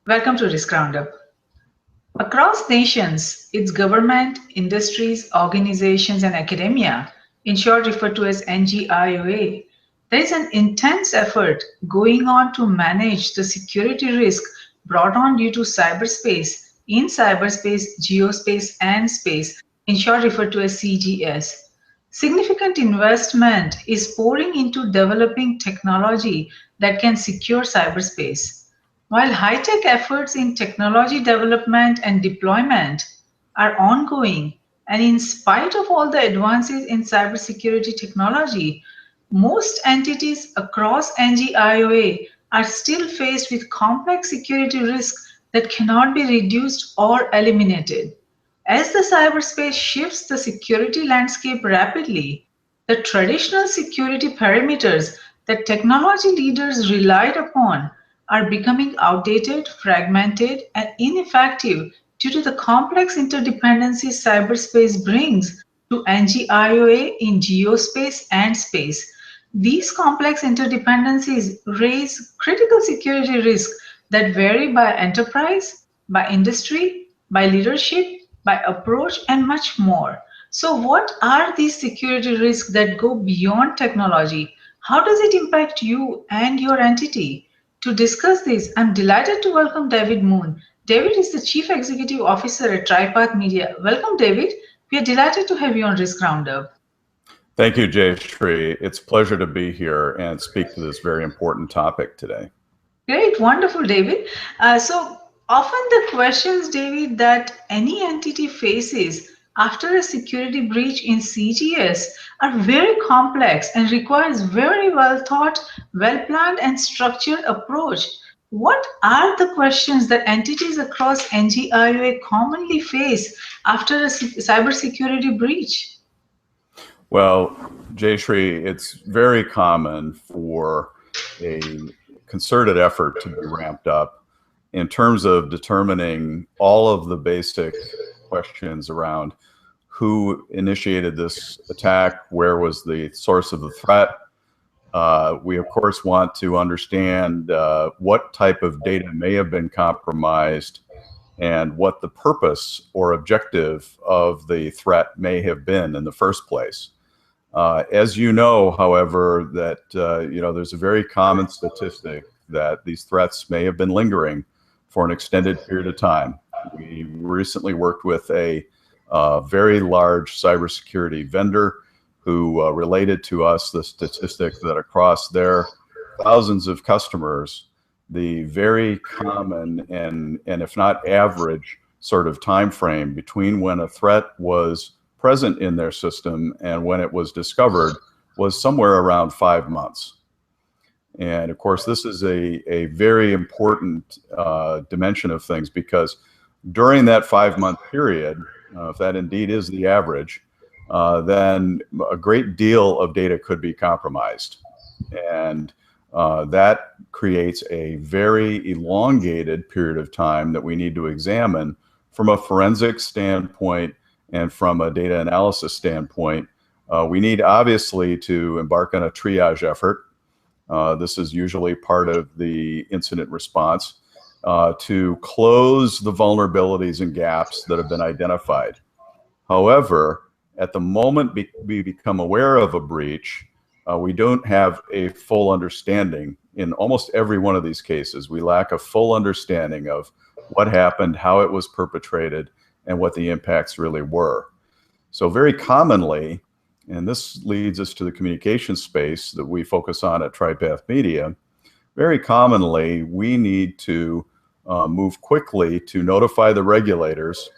Welcome to Risk Roundup. Across nations, its government, industries, organizations, and academia, in short referred to as NGIOA, there is an intense effort going on to manage the security risk brought on due to cyberspace, in cyberspace, geospace, and space, in short referred to as CGS. Significant investment is pouring into developing technology that can secure cyberspace. While high-tech efforts in technology development and deployment are ongoing, and in spite of all the advances in cybersecurity technology, most entities across NGIOA are still faced with complex security risks that cannot be reduced or eliminated. As the cyberspace shifts the security landscape rapidly, the traditional security perimeters that technology leaders relied upon are becoming outdated, fragmented, and ineffective due to the complex interdependencies cyberspace brings to NGIOA in geospace and space. These complex interdependencies raise critical security risks that vary by enterprise, by industry, by leadership, by approach, and much more. So, what are these security risks that go beyond technology? How does it impact you and your entity? To discuss this, I'm delighted to welcome David Moon. David is the Chief Executive Officer at Tripath Media. Welcome, David. We are delighted to have you on Risk Roundup. Thank you, Jayshree. It's a pleasure to be here and speak to this very important topic today. Great, wonderful, David. So often the questions, David, that any entity faces after a security breach in CGS are very complex and requires very well thought, well planned and structured approach. What are the questions that entities across NGIOA commonly face after a cybersecurity breach? Well, Jayshree, it's very common for a concerted effort to be ramped up in terms of determining all of the basic questions around who initiated this attack, where was the source of the threat. We, of course, want to understand what type of data may have been compromised and what the purpose or objective of the threat may have been in the first place. As you know, however, that there's a very common statistic that these threats may have been lingering for an extended period of time. We recently worked with a very large cybersecurity vendor who related to us the statistic that across their thousands of customers, the very common and if not average sort of time frame between when a threat was present in their system and when it was discovered was somewhere around 5 months. And of course, this is a very important dimension of things, because during that 5-month period, if that indeed is the average, then a great deal of data could be compromised. And that creates a very elongated period of time that we need to examine from a forensic standpoint and from a data analysis standpoint. We need obviously to embark on a triage effort. This is usually part of the incident response to close the vulnerabilities and gaps that have been identified. However, at the moment we become aware of a breach, we don't have a full understanding. In almost every one of these cases, we lack a full understanding of what happened, how it was perpetrated, and what the impacts really were. So very commonly, and this leads us to the communication space that we focus on at Tripath Media, very commonly we need to move quickly to notify the regulators,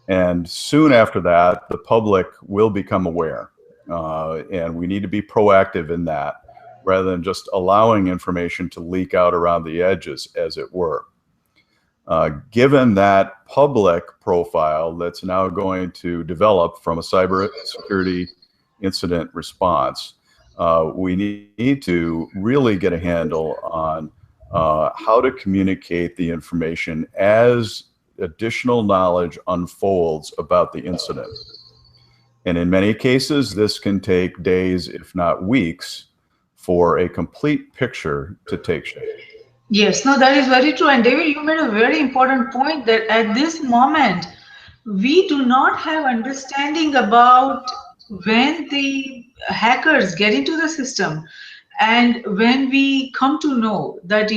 and soon after that the public will become aware, and we need to be proactive in that rather than just allowing information to leak out around the edges, as it were. Given that public profile that's now going to develop from a cybersecurity incident response, we need to really get a handle on how to communicate the information as additional knowledge unfolds about the incident. And in many cases, this can take days, if not weeks, for a complete picture to take shape. Yes, no, that is very true. And David, you made a very important point that at this moment, we do not have understanding about when the hackers get into the system and when we come to know that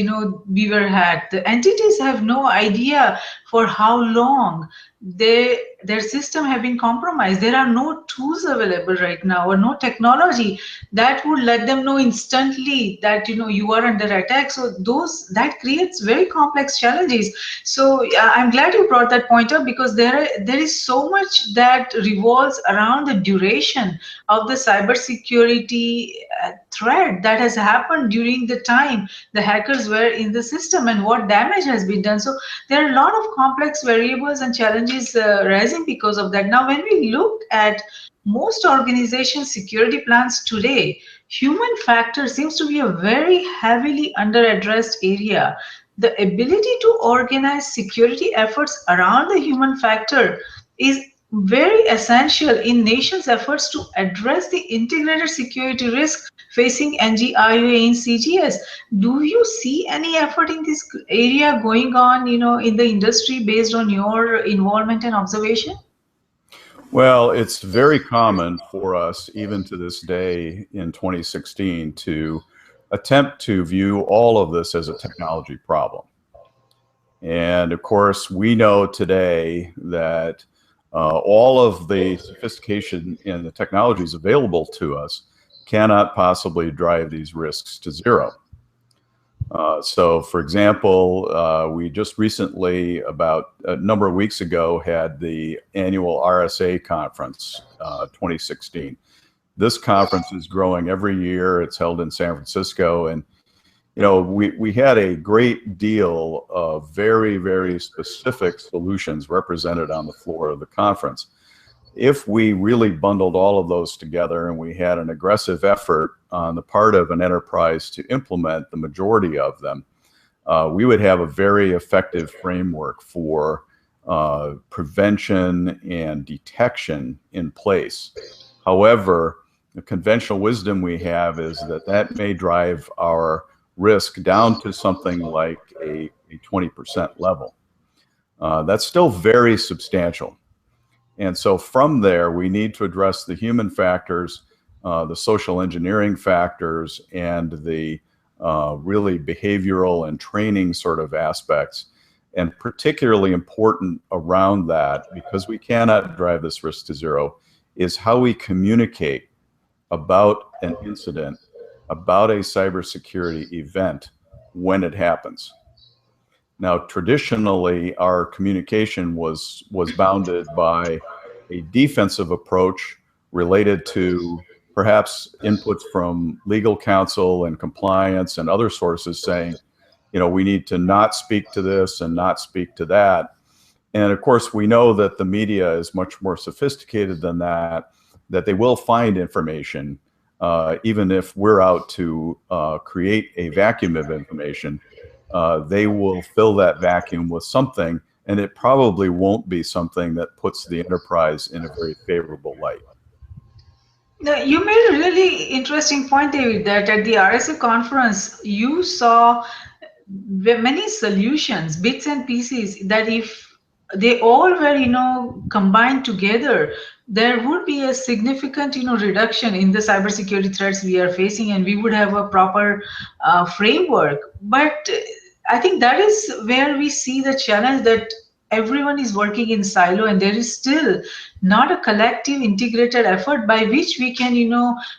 we were hacked. The entities have no idea for how long their system have been compromised. There are no tools available right now or no technology that would let them know instantly that you are under attack. So those that creates very complex challenges. So I'm glad you brought that point up, because there is so much that revolves around the duration of the cybersecurity threat that has happened during the time the hackers were in the system and what damage has been done. So there are a lot of complex variables and challenges rising because of that. Now, when we look at most organizations' security plans today, human factor seems to be a very heavily under-addressed area. The ability to organize security efforts around the human factor is very essential in nations' efforts to address the integrated security risk facing NGIOA in CGS. Do you see any effort in this area going on, in the industry based on your involvement and observation? Well, it's very common for us, even to this day in 2016, to attempt to view all of this as a technology problem. And of course, we know today that all of the sophistication in the technologies available to us cannot possibly drive these risks to zero. So, for example, we just recently, about a number of weeks ago, had the annual RSA conference, 2016. This conference is growing every year. It's held in San Francisco, and we had a great deal of very, very specific solutions represented on the floor of the conference. If we really bundled all of those together and we had an aggressive effort on the part of an enterprise to implement the majority of them, we would have a very effective framework for prevention and detection in place. However, the conventional wisdom we have is that that may drive our risk down to something like a 20% level. That's still very substantial. And so from there, we need to address the human factors, the social engineering factors, and the really behavioral and training sort of aspects. And particularly important around that, because we cannot drive this risk to zero, is how we communicate about an incident, about a cybersecurity event when it happens. Now, traditionally, our communication was bounded by a defensive approach related to perhaps inputs from legal counsel and compliance and other sources saying, we need to not speak to this and not speak to that. And of course, we know that the media is much more sophisticated than that they will find information, even if we're out to create a vacuum of information. They will fill that vacuum with something, and it probably won't be something that puts the enterprise in a very favorable light. Now, you made a really interesting point, David, that at the RSA conference, you saw many solutions, bits and pieces, that if they all were, combined together, there would be a significant, reduction in the cybersecurity threats we are facing, and we would have a proper framework. But I think that is where we see the challenge, that everyone is working in silo and there is still not a collective integrated effort by which we can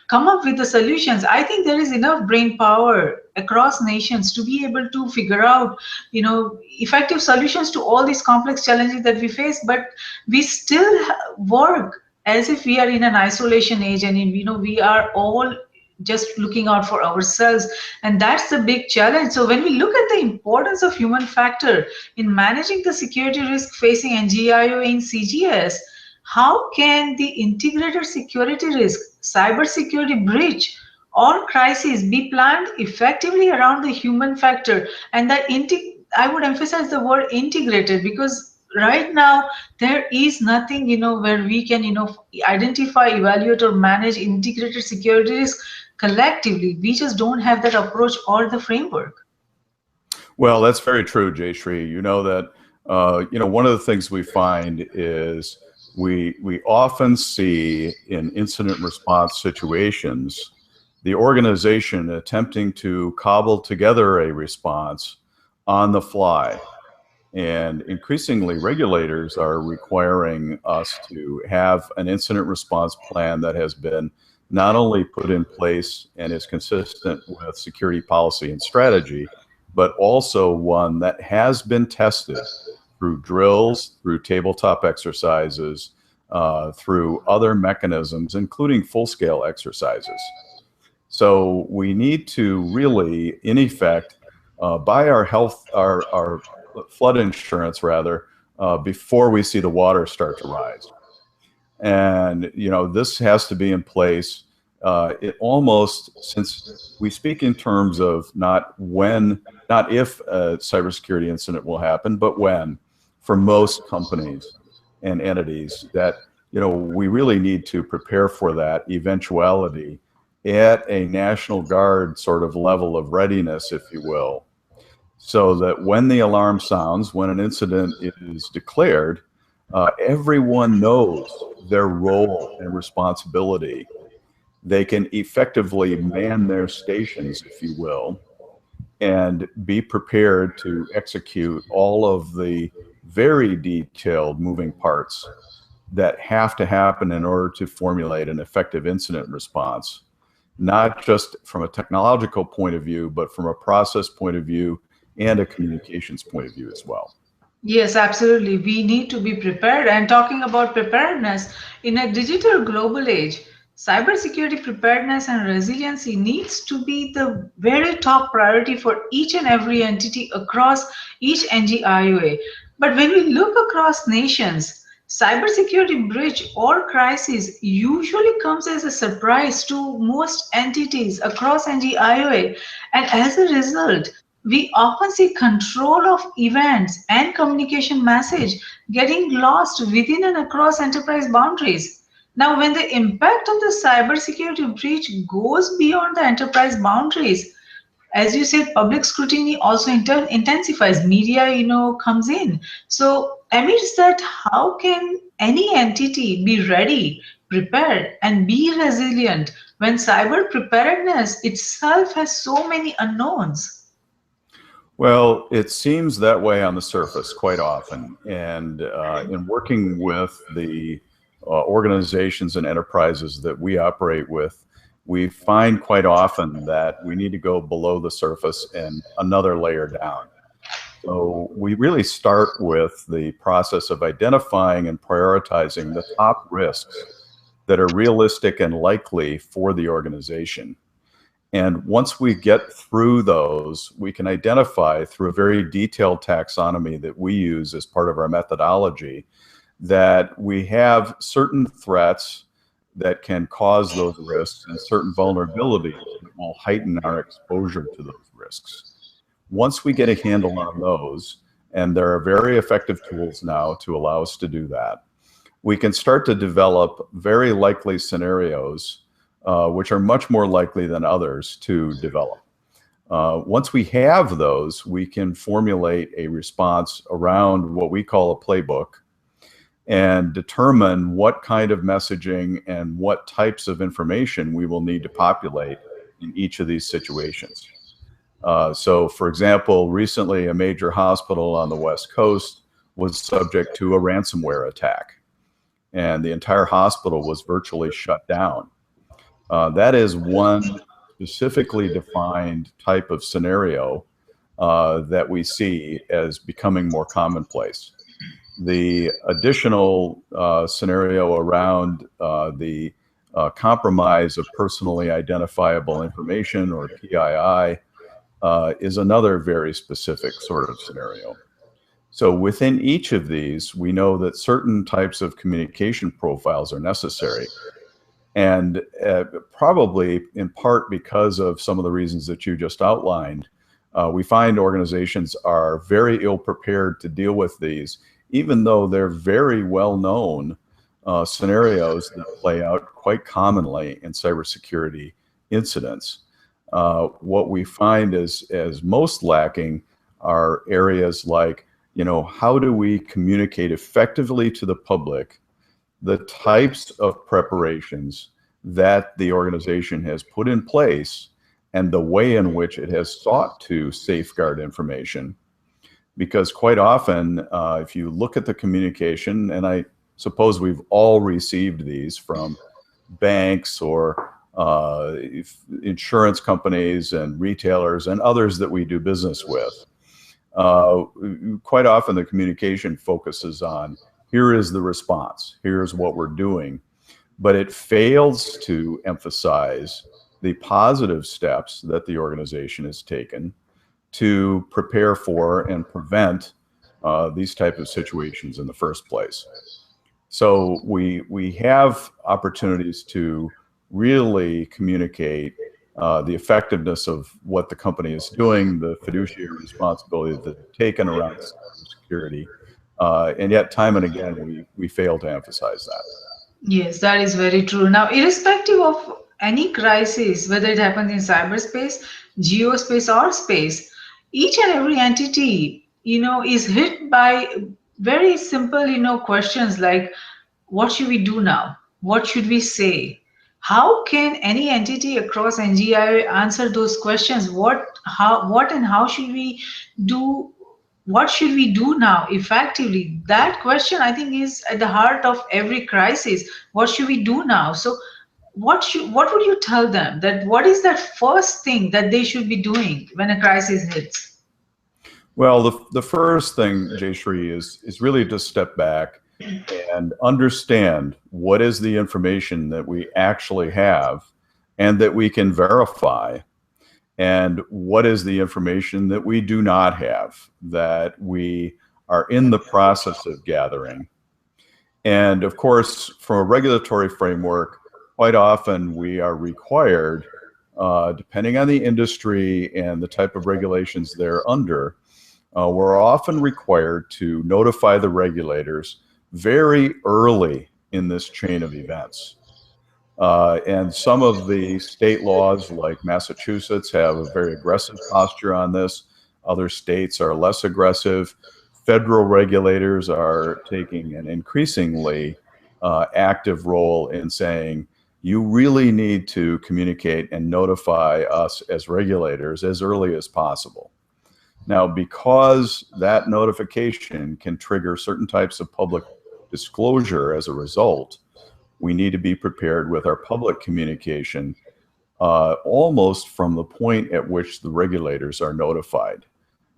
come up with the solutions. I think there is enough brain power across nations to be able to figure out effective solutions to all these complex challenges that we face, but we still work as if we are in an isolation age, and we are all just looking out for ourselves, and that's the big challenge. So when we look at the importance of human factor in managing the security risk facing NGIO in CGS, how can the integrated security risk, cybersecurity breach, or crisis be planned effectively around the human factor? And that I would emphasize the word integrated, because right now there is nothing where we can identify, evaluate, or manage integrated security risk collectively. We just don't have that approach or the framework. Well, that's very true, Jayshree. You know that one of the things we find is we often see in incident response situations the organization attempting to cobble together a response on the fly. And increasingly, regulators are requiring us to have an incident response plan that has been not only put in place and is consistent with security policy and strategy, but also one that has been tested through drills, through tabletop exercises, through other mechanisms, including full-scale exercises. So we need to really, in effect, buy our flood insurance rather, before we see the water start to rise. And this has to be in place. It almost, since we speak in terms of not when, not if a cybersecurity incident will happen, but when, for most companies and entities, that we really need to prepare for that eventuality at a National Guard sort of level of readiness, if you will, so that when the alarm sounds, when an incident is declared, everyone knows their role and responsibility. They can effectively man their stations, if you will, and be prepared to execute all of the very detailed moving parts that have to happen in order to formulate an effective incident response, not just from a technological point of view, but from a process point of view and a communications point of view as well. Yes, absolutely. We need to be prepared. And talking about preparedness, in a digital global age, cybersecurity preparedness and resiliency needs to be the very top priority for each and every entity across each NGIOA. But when we look across nations, cybersecurity breach or crisis usually comes as a surprise to most entities across NGIOA. And as a result, we often see control of events and communication message getting lost within and across enterprise boundaries. Now, when the impact of the cybersecurity breach goes beyond the enterprise boundaries, as you said, public scrutiny also intensifies. Media, comes in. So, amidst that, how can any entity be ready, prepared, and be resilient when cyber preparedness itself has so many unknowns? Well, it seems that way on the surface quite often. And in working with the organizations and enterprises that we operate with, we find quite often that we need to go below the surface and another layer down. So we really start with the process of identifying and prioritizing the top risks that are realistic and likely for the organization. And once we get through those, we can identify through a very detailed taxonomy that we use as part of our methodology that we have certain threats that can cause those risks and certain vulnerabilities that will heighten our exposure to those risks. Once we get a handle on those, and there are very effective tools now to allow us to do that, we can start to develop very likely scenarios, which are much more likely than others to develop. Once we have those, we can formulate a response around what we call a playbook and determine what kind of messaging and what types of information we will need to populate in each of these situations. So, for example, recently a major hospital on the West Coast was subject to a ransomware attack, and the entire hospital was virtually shut down. That is one specifically defined type of scenario that we see as becoming more commonplace. The additional scenario around the compromise of personally identifiable information, or PII, is another very specific sort of scenario. So within each of these, we know that certain types of communication profiles are necessary. And probably in part because of some of the reasons that you just outlined, we find organizations are very ill prepared to deal with these, even though they're very well-known scenarios that play out quite commonly in cybersecurity incidents. What we find is most lacking are areas like, how do we communicate effectively to the public the types of preparations that the organization has put in place and the way in which it has sought to safeguard information. Because quite often, if you look at the communication, and I suppose we've all received these from banks or insurance companies and retailers and others that we do business with, quite often the communication focuses on, here is the response, here's what we're doing, but it fails to emphasize the positive steps that the organization has taken to prepare for and prevent these type of situations in the first place. So we have opportunities to really communicate the effectiveness of what the company is doing, the fiduciary responsibility that they've taken around security, and yet time and again we fail to emphasize that. Yes, that is very true. Now, irrespective of any crisis, whether it happens in cyberspace, geospace, or space, each and every entity, is hit by very simple, questions like, what should we do now? What should we say? How can any entity across NGI answer those questions? And how should we do? What should we do now effectively? That question, I think, is at the heart of every crisis. What should we do now? So what would you tell them, that what is that first thing that they should be doing when a crisis hits? Well, the first thing, Jayshree, is really to step back and understand what is the information that we actually have and that we can verify, and what is the information that we do not have, that we are in the process of gathering. And of course, from a regulatory framework, quite often we are required, depending on the industry and the type of regulations they're under, we're often required to notify the regulators very early in this chain of events. And some of the state laws, like Massachusetts, have a very aggressive posture on this. Other states are less aggressive. Federal regulators are taking an increasingly active role in saying, you really need to communicate and notify us as regulators as early as possible. Now, because that notification can trigger certain types of public disclosure as a result, we need to be prepared with our public communication almost from the point at which the regulators are notified.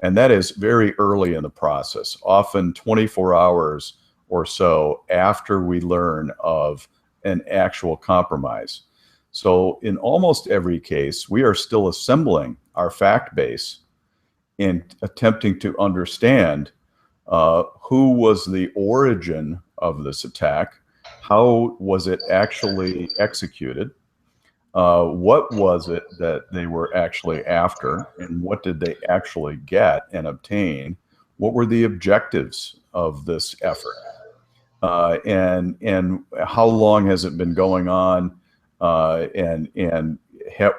And that is very early in the process, often 24 hours or so after we learn of an actual compromise. So in almost every case, we are still assembling our fact base in attempting to understand who was the origin of this attack, how was it actually executed, what was it that they were actually after, and what did they actually get and obtain, what were the objectives of this effort, and how long has it been going on, and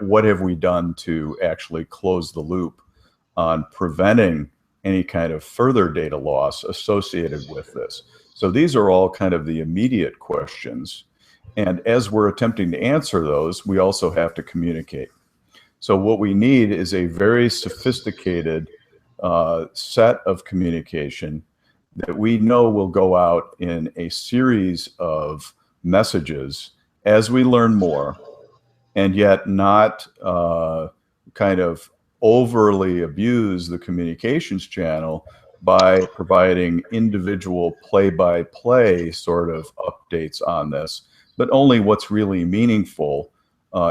what have we done to actually close the loop on preventing any kind of further data loss associated with this. So these are all kind of the immediate questions. And as we're attempting to answer those, we also have to communicate. So what we need is a very sophisticated set of communication that we know will go out in a series of messages as we learn more, and yet not kind of overly abuse the communications channel by providing individual play-by-play sort of updates on this, but only what's really meaningful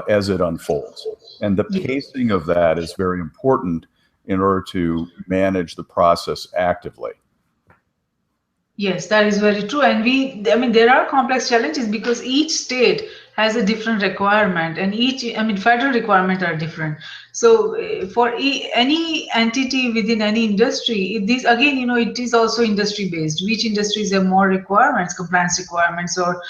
as it unfolds. And the pacing of that is very important in order to manage the process actively. Yes, that is very true. And there are complex challenges because each state has a different requirement, and each, I mean, federal requirements are different. So for any entity within any industry, this again, it is also industry based. Which industries have more requirements, compliance requirements, or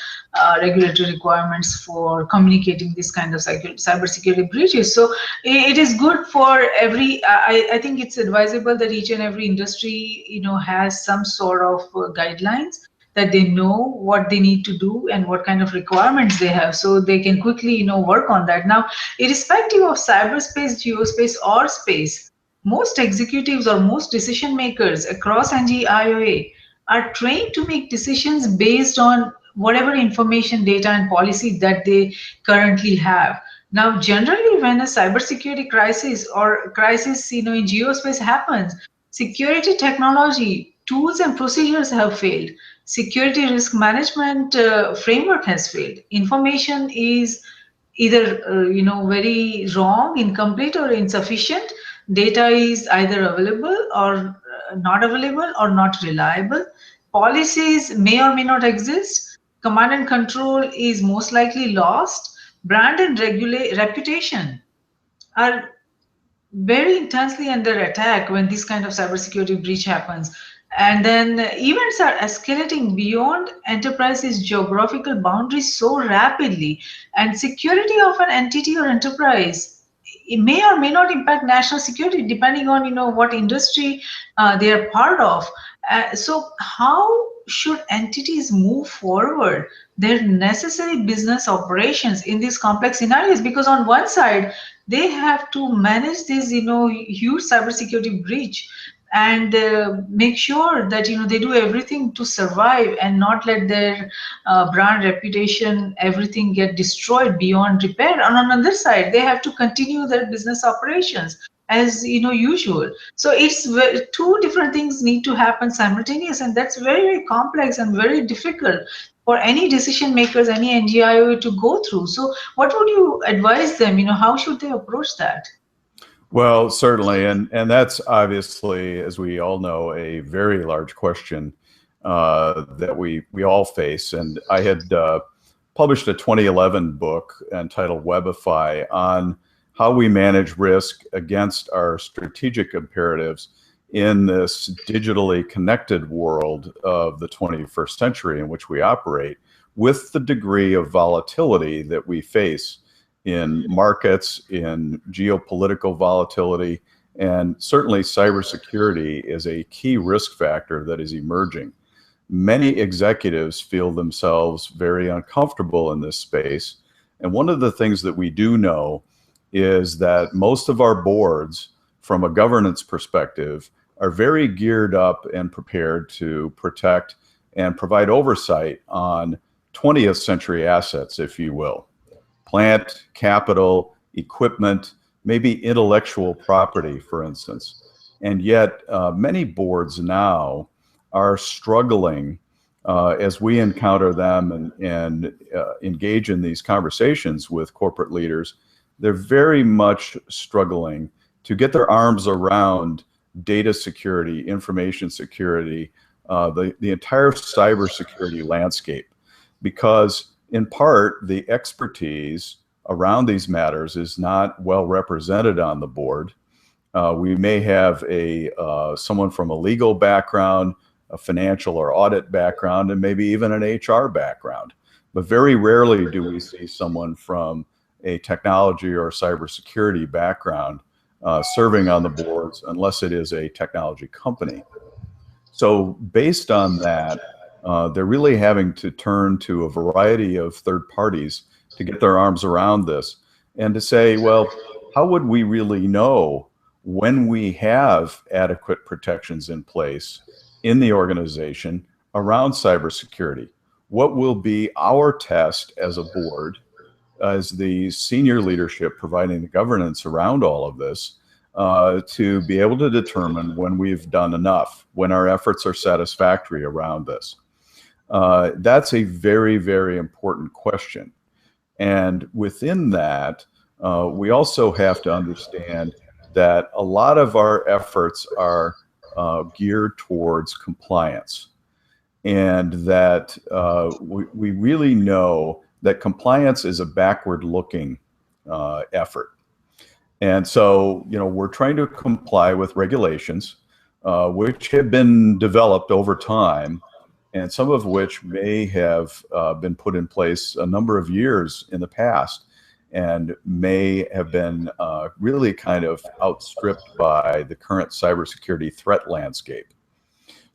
regulatory requirements for communicating this kind of cybersecurity breaches. So it is good for every. I think it's advisable that each and every industry, has some sort of guidelines, that they know what they need to do and what kind of requirements they have, so they can quickly work on that. Now, irrespective of cyberspace, geospace, or space, most executives or most decision makers across NGIOA are trained to make decisions based on whatever information, data, and policy that they currently have. Now, generally, when a cybersecurity crisis or crisis, in geospace happens, security technology, tools, and procedures have failed. Security risk management framework has failed. Information is either very wrong, incomplete, or insufficient. Data is either available or not available, or not reliable. Policies may or may not exist. Command and control is most likely lost. Brand and reputation are very intensely under attack when this kind of cybersecurity breach happens. And then events are escalating beyond enterprises' geographical boundaries so rapidly. And security of an entity or enterprise, it may or may not impact national security depending on what industry they are part of. So how should entities move forward their necessary business operations in these complex scenarios? Because on one side, they have to manage this huge cybersecurity breach, and make sure that they do everything to survive and not let their brand reputation, everything get destroyed beyond repair. And on the other side, they have to continue their business operations as usual. So it's two different things need to happen simultaneous, and that's very, very complex and very difficult for any decision makers, any NGIO to go through. So what would you advise them? How should they approach that? Well, certainly, and that's obviously, as we all know, a very large question that we all face. And I had published a 2011 book entitled Webify on how we manage risk against our strategic imperatives in this digitally connected world of the 21st century in which we operate, with the degree of volatility that we face in markets, in geopolitical volatility, and certainly cybersecurity is a key risk factor that is emerging. Many executives feel themselves very uncomfortable in this space. And one of the things that we do know is that most of our boards, from a governance perspective, are very geared up and prepared to protect and provide oversight on 20th century assets, if you will. Plant, capital, equipment, maybe intellectual property, for instance. And yet many boards now are struggling as we encounter them and engage in these conversations with corporate leaders. They're very much struggling to get their arms around data security, information security, the entire cybersecurity landscape, because in part, the expertise around these matters is not well represented on the board. We may have someone from a legal background, a financial or audit background, and maybe even an HR background. But very rarely do we see someone from a technology or cybersecurity background serving on the boards, unless it is a technology company. So based on that, they're really having to turn to a variety of third parties to get their arms around this and to say, well, how would we really know when we have adequate protections in place in the organization around cybersecurity? What will be our test as a board, as the senior leadership providing the governance around all of this, to be able to determine when we've done enough, when our efforts are satisfactory around this? That's a very, very important question. And within that, we also have to understand that a lot of our efforts are geared towards compliance, and that we really know that compliance is a backward-looking effort. And so, we're trying to comply with regulations, which have been developed over time, and some of which may have been put in place a number of years in the past and may have been really kind of outstripped by the current cybersecurity threat landscape.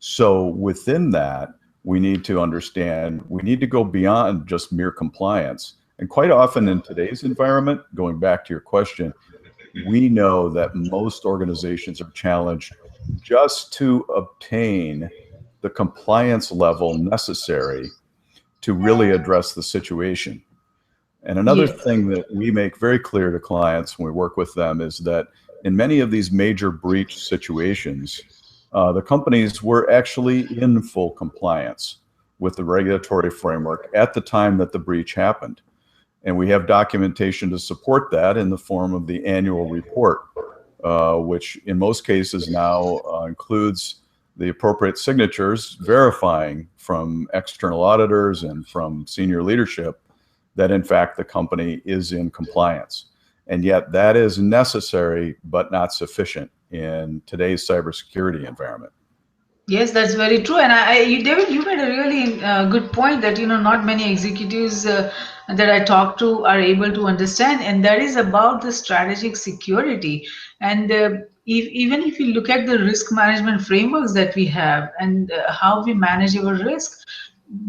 So within that, we need to understand, we need to go beyond just mere compliance. And quite often in today's environment, going back to your question, we know that most organizations are challenged just to obtain the compliance level necessary to really address the situation. And another Yes. thing that we make very clear to clients when we work with them is that in many of these major breach situations, the companies were actually in full compliance with the regulatory framework at the time that the breach happened. And we have documentation to support that in the form of the annual report, which in most cases now includes the appropriate signatures verifying from external auditors and from senior leadership that in fact the company is in compliance. And yet that is necessary but not sufficient in today's cybersecurity environment. Yes, that's very true. And David, you made a really good point that, not many executives that I talk to are able to understand, and that is about the strategic security. And even if you look at the risk management frameworks that we have and how we manage our risk,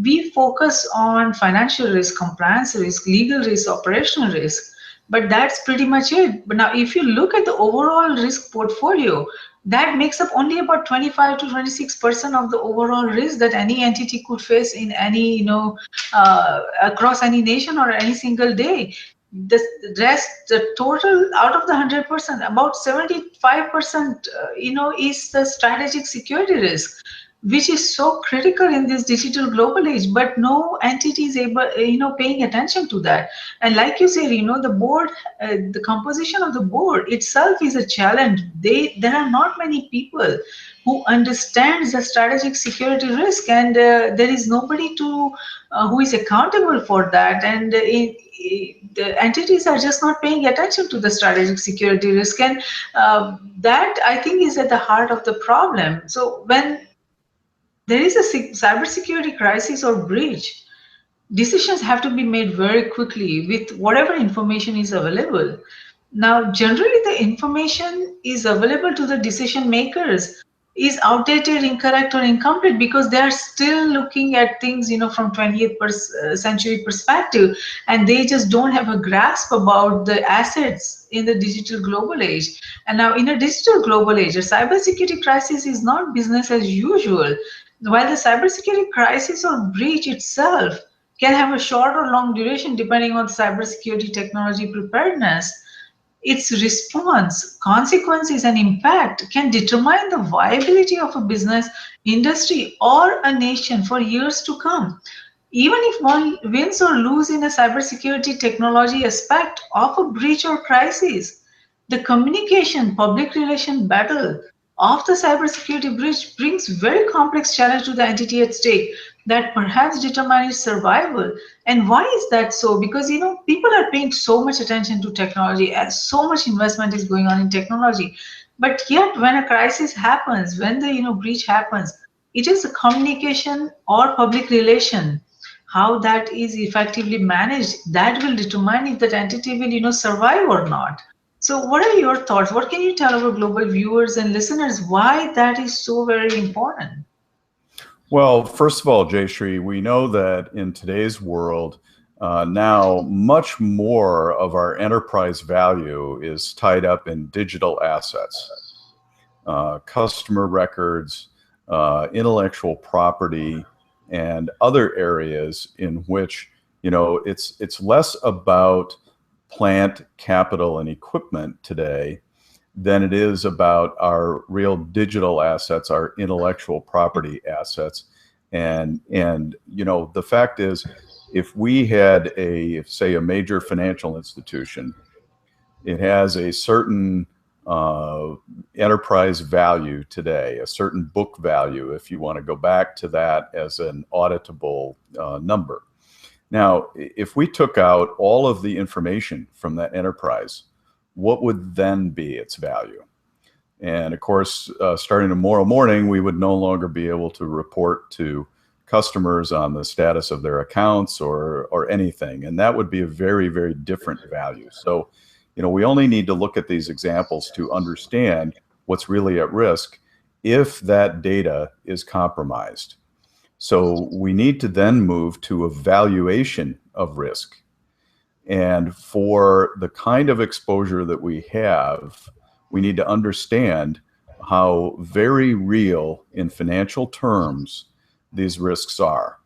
we focus on financial risk, compliance risk, legal risk, operational risk, but that's pretty much it. But now, if you look at the overall risk portfolio, that makes up only about 25 to 26% of the overall risk that any entity could face in any, across any nation or any single day. The rest, the total out of the 100%, about 75%, is the strategic security risk, which is so critical in this digital global age, but no entity is able, paying attention to that. And like you said, the board, the composition of the board itself is a challenge. There are not many people who understands the strategic security risk, and there is nobody who is accountable for that. And the entities are just not paying attention to the strategic security risk, and that I think is at the heart of the problem. So when there is a cybersecurity crisis or breach, decisions have to be made very quickly with whatever information is available. Now, generally, the information is available to the decision makers is outdated, incorrect, or incomplete because they are still looking at things, from 20th century perspective, and they just don't have a grasp about the assets in the digital global age. And now, in a digital global age, a cybersecurity crisis is not business as usual. While the cybersecurity crisis or breach itself can have a short or long duration depending on cybersecurity technology preparedness, its response, consequences, and impact can determine the viability of a business, industry, or a nation for years to come. Even if one wins or loses in a cybersecurity technology aspect of a breach or crisis, the communication, public relation battle of the cybersecurity breach brings very complex challenge to the entity at stake that perhaps determine its survival. And why is that so? Because people are paying so much attention to technology as so much investment is going on in technology. But yet when a crisis happens, when the breach happens, it is a communication or public relation, how that is effectively managed, that will determine if that entity will survive or not. So what are your thoughts? What can you tell our global viewers and listeners why that is so very important? Well, first of all, Jayshree, we know that in today's world, now much more of our enterprise value is tied up in digital assets, customer records, intellectual property, and other areas in which, it's less about plant, capital, and equipment today than it is about our real digital assets, our intellectual property assets. And the fact is, if we had say a major financial institution, it has a certain enterprise value today, a certain book value, if you want to go back to that as an auditable number. Now, if we took out all of the information from that enterprise, what would then be its value? And of course, starting tomorrow morning, we would no longer be able to report to customers on the status of their accounts or anything. And that would be a very, very different value. So, we only need to look at these examples to understand what's really at risk if that data is compromised. So we need to then move to evaluation of risk. And for the kind of exposure that we have, we need to understand how very real in financial terms these risks are.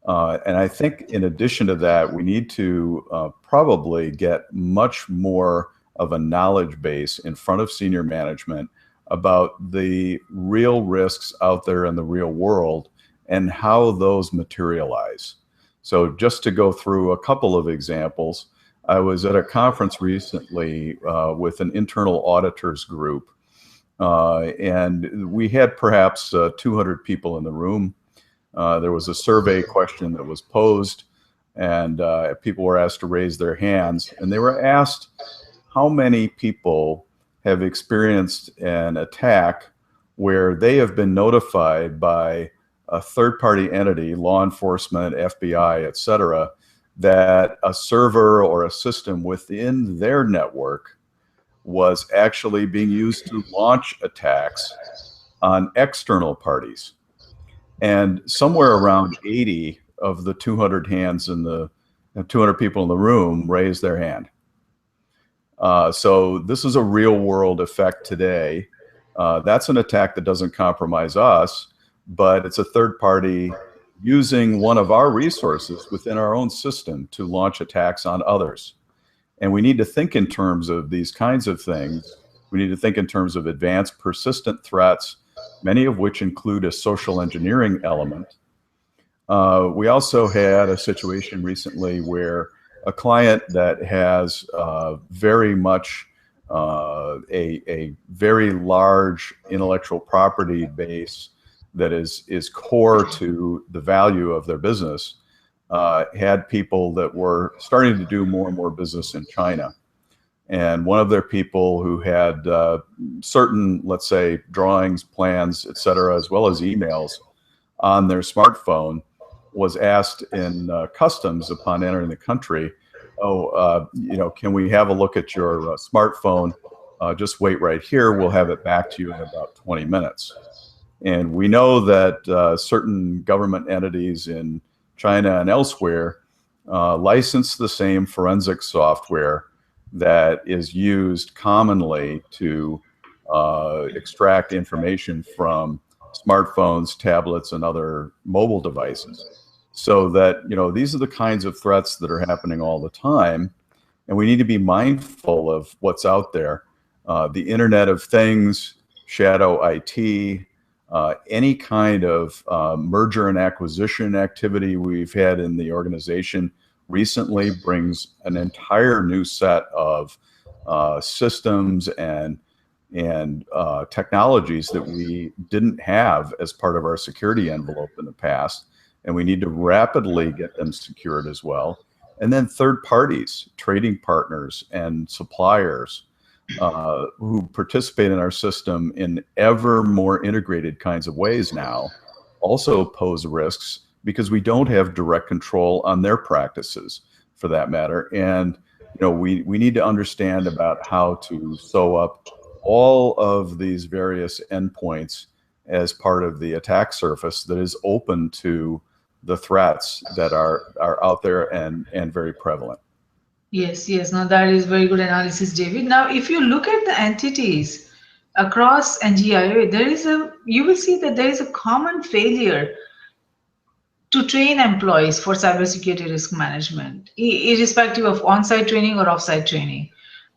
And I think in addition to that, we need to probably get much more of a knowledge base in front of senior management about the real risks out there in the real world and how those materialize. So just to go through a couple of examples, I was at a conference recently with an internal auditors group, and we had perhaps 200 people in the room. There was a survey question that was posed, and people were asked to raise their hands, and they were asked how many people have experienced an attack where they have been notified by a third-party entity, law enforcement, FBI, et cetera, that a server or a system within their network was actually being used to launch attacks on external parties. And somewhere around 80 of the 200 hands in the 200 people in the room raised their hand. So this is a real world effect today. That's an attack that doesn't compromise us, but it's a third party using one of our resources within our own system to launch attacks on others. And we need to think in terms of these kinds of things. We need to think in terms of advanced persistent threats, many of which include a social engineering element. We also had a situation recently where a client that has very much a very large intellectual property base that is core to the value of their business, had people that were starting to do more and more business in China. And one of their people who had certain, let's say, drawings, plans, et cetera, as well as emails on their smartphone, was asked in customs upon entering the country, can we have a look at your smartphone? Just wait right here. We'll have it back to you in about 20 minutes. And we know that certain government entities in China and elsewhere license the same forensic software that is used commonly to extract information from smartphones, tablets, and other mobile devices. So that, these are the kinds of threats that are happening all the time, and we need to be mindful of what's out there. The Internet of Things, shadow IT, any kind of merger and acquisition activity we've had in the organization recently brings an entire new set of systems and technologies that we didn't have as part of our security envelope in the past, and we need to rapidly get them secured as well. And then third parties, trading partners and suppliers who participate in our system in ever more integrated kinds of ways now also pose risks because we don't have direct control on their practices, for that matter. And we need to understand about how to sew up all of these various endpoints as part of the attack surface that is open to the threats that are out there and very prevalent. Yes, no, that is very good analysis, David. Now, if you look at the entities across NGIOA, you will see that there is a common failure to train employees for cybersecurity risk management, irrespective of on-site training or off-site training.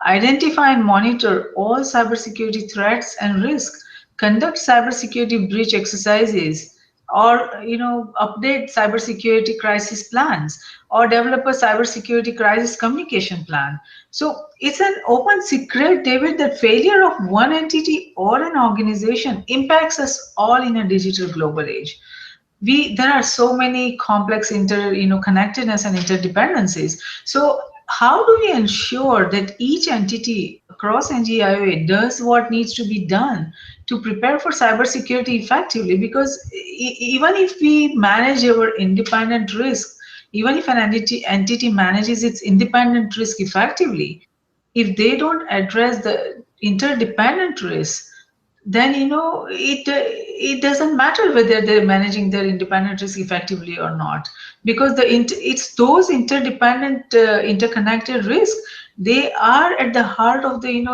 Identify and monitor all cybersecurity threats and risks, conduct cybersecurity breach exercises, or update cybersecurity crisis plans, or develop a cybersecurity crisis communication plan. So it's an open secret, David, that failure of one entity or an organization impacts us all in a digital global age. there are so many complex connectedness and interdependencies. So how do we ensure that each entity across NGIOA does what needs to be done to prepare for cybersecurity effectively? Because even if we manage our independent risk, even if an entity manages its independent risk effectively, if they don't address the interdependent risk, then it doesn't matter whether they're managing their independent risk effectively or not, because it's those interdependent interconnected risks, they are at the heart of the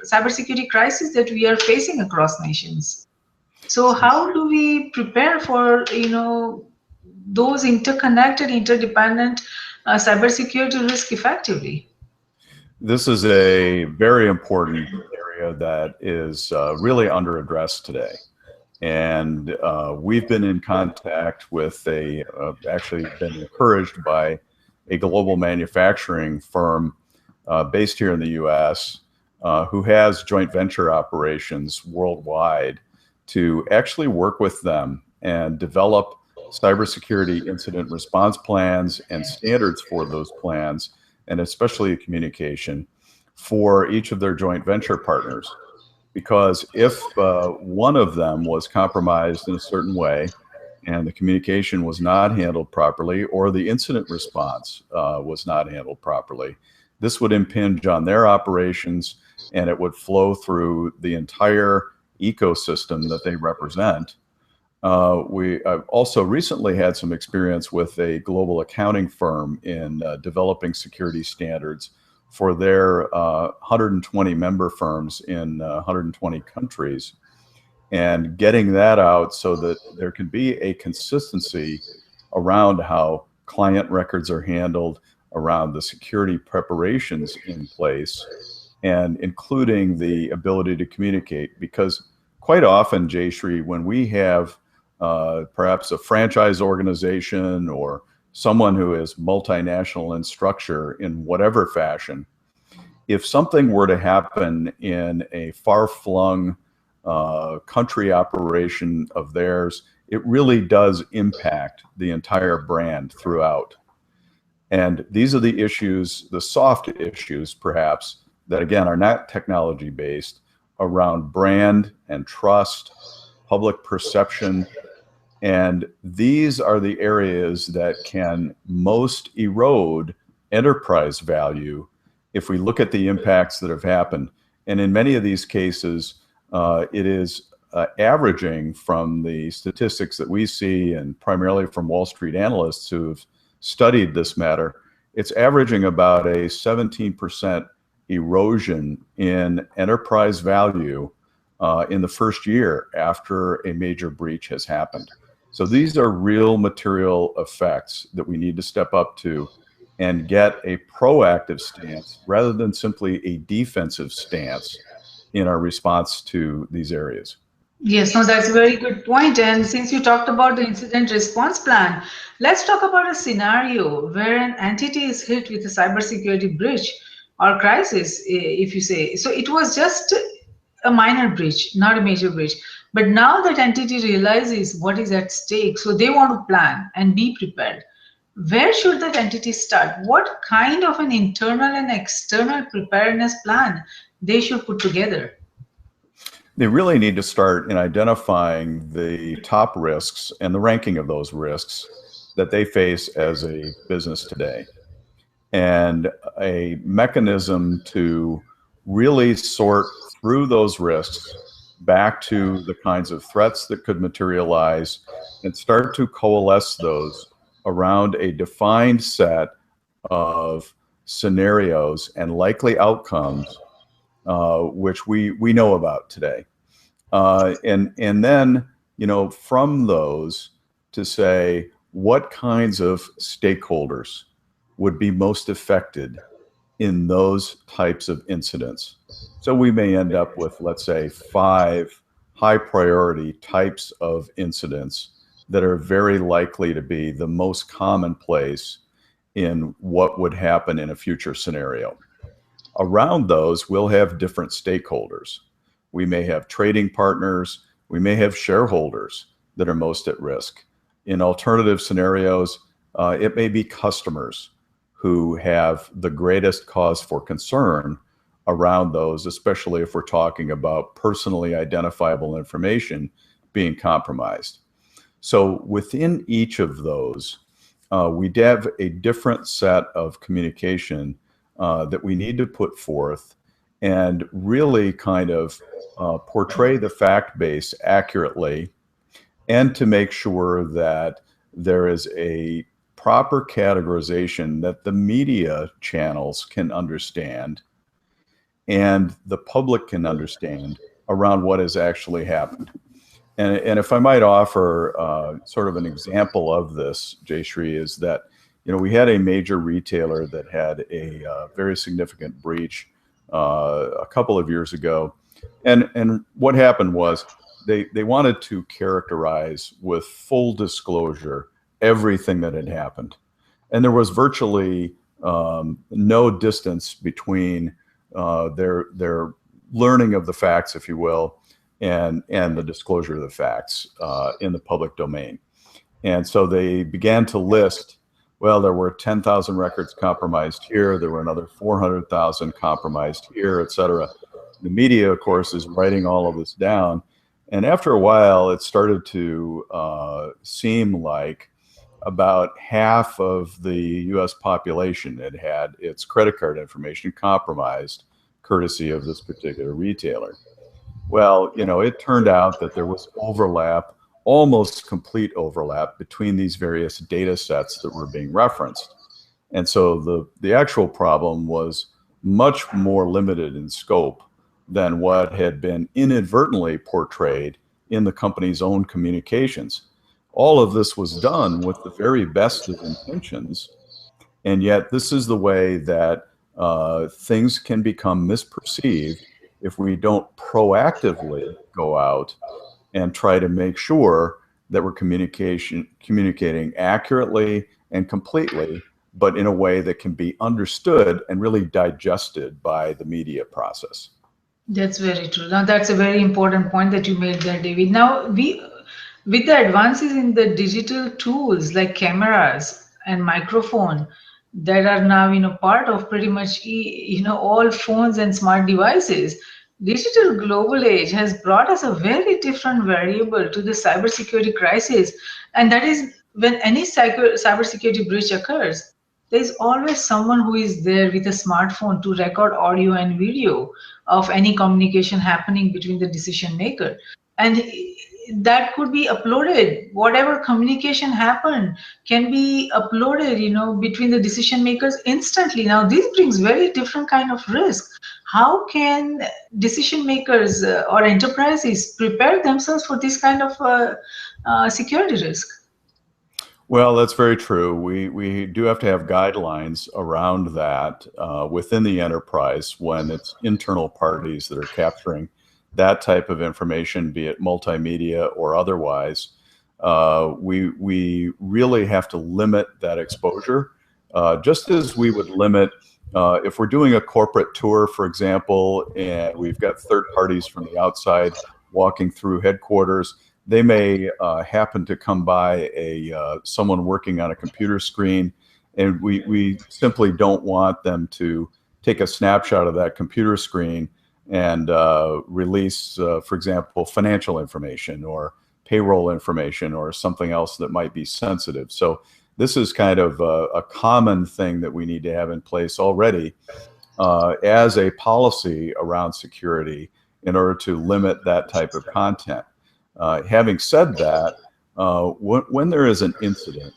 cybersecurity crisis that we are facing across nations. So how do we prepare for those interconnected interdependent cybersecurity risk effectively? This is a very important area that is really under address today. And we've been in contact with actually been encouraged by a global manufacturing firm based here in the US who has joint venture operations worldwide to actually work with them and develop cybersecurity incident response plans and standards for those plans, and especially communication for each of their joint venture partners. Because if one of them was compromised in a certain way and the communication was not handled properly, or the incident response was not handled properly, this would impinge on their operations, and it would flow through the entire ecosystem that they represent. I've also recently had some experience with a global accounting firm in developing security standards for their 120 member firms in 120 countries, and getting that out so that there can be a consistency around how client records are handled, around the security preparations in place, and including the ability to communicate. Because quite often, Jayshree, when we have perhaps a franchise organization or someone who is multinational in structure in whatever fashion, if something were to happen in a far-flung country operation of theirs, it really does impact the entire brand throughout. And these are the issues, the soft issues perhaps, that again are not technology based, around brand and trust, public perception. And these are the areas that can most erode enterprise value if we look at the impacts that have happened. And in many of these cases, it is averaging, from the statistics that we see and primarily from Wall Street analysts who've studied this matter, it's averaging about a 17% erosion in enterprise value in the first year after a major breach has happened. So these are real material effects that we need to step up to and get a proactive stance rather than simply a defensive stance in our response to these areas. Yes, no, that's a very good point. And since you talked about the incident response plan, let's talk about a scenario where an entity is hit with a cybersecurity breach or crisis, if you say. So it was just a minor breach, not a major breach. But now that entity realizes what is at stake, so they want to plan and be prepared. Where should that entity start? What kind of an internal and external preparedness plan they should put together? They really need to start in identifying the top risks and the ranking of those risks that they face as a business today, and a mechanism to really sort through those risks back to the kinds of threats that could materialize, and start to coalesce those around a defined set of scenarios and likely outcomes, which we know about today. And then, from those, to say what kinds of stakeholders would be most affected in those types of incidents. So we may end up with, let's say, 5 high priority types of incidents that are very likely to be the most commonplace in what would happen in a future scenario. Around those, we'll have different stakeholders. We may have trading partners, we may have shareholders, that are most at risk. In alternative scenarios, it may be customers who have the greatest cause for concern around those, especially if we're talking about personally identifiable information being compromised. So within each of those, we have a different set of communication that we need to put forth and really kind of portray the fact base accurately, and to make sure that there is a proper categorization that the media channels can understand and the public can understand around what has actually happened. And if I might offer sort of an example of this, Jayshree, is that, you know, we had a major retailer that had a very significant breach a couple of years ago. And what happened was they wanted to characterize with full disclosure everything that had happened. And there was virtually no distance between their learning of the facts, if you will, and the disclosure of the facts in the public domain. And so they began to list, well, there were 10,000 records compromised here, there were another 400,000 compromised here, et cetera. The media, of course, is writing all of this down. And after a while, it started to seem like about half of the US population had its credit card information compromised, courtesy of this particular retailer. Well, you know, it turned out that there was overlap, almost complete overlap, between these various data sets that were being referenced. And so the actual problem was much more limited in scope than what had been inadvertently portrayed in the company's own communications. All of this was done with the very best of intentions, and yet this is the way that things can become misperceived if we don't proactively go out and try to make sure that we're communicating accurately and completely, but in a way that can be understood and really digested by the media process. That's very true. Now, that's a very important point that you made there, David. Now, with the advances in the digital tools like cameras and microphone that are now, part of pretty much, all phones and smart devices, digital global age has brought us a very different variable to the cybersecurity crisis. And that is, when any cybersecurity breach occurs, there's always someone who is there with a smartphone to record audio and video of any communication happening between the decision maker. And that could be uploaded. Whatever communication happened can be uploaded, between the decision makers instantly. Now, this brings very different kind of risk. How can decision makers or enterprises prepare themselves for this kind of security risk? Well, that's very true. We do have to have guidelines around that within the enterprise when it's internal parties that are capturing that type of information, be it multimedia or otherwise. We really have to limit that exposure, just as we would limit if we're doing a corporate tour, for example, and we've got third parties from the outside walking through headquarters. They may happen to come by someone working on a computer screen, and we simply don't want them to take a snapshot of that computer screen and release, for example, financial information or payroll information or something else that might be sensitive. So this is kind of a common thing that we need to have in place already as a policy around security in order to limit that type of content. Having said that, when there is an incident,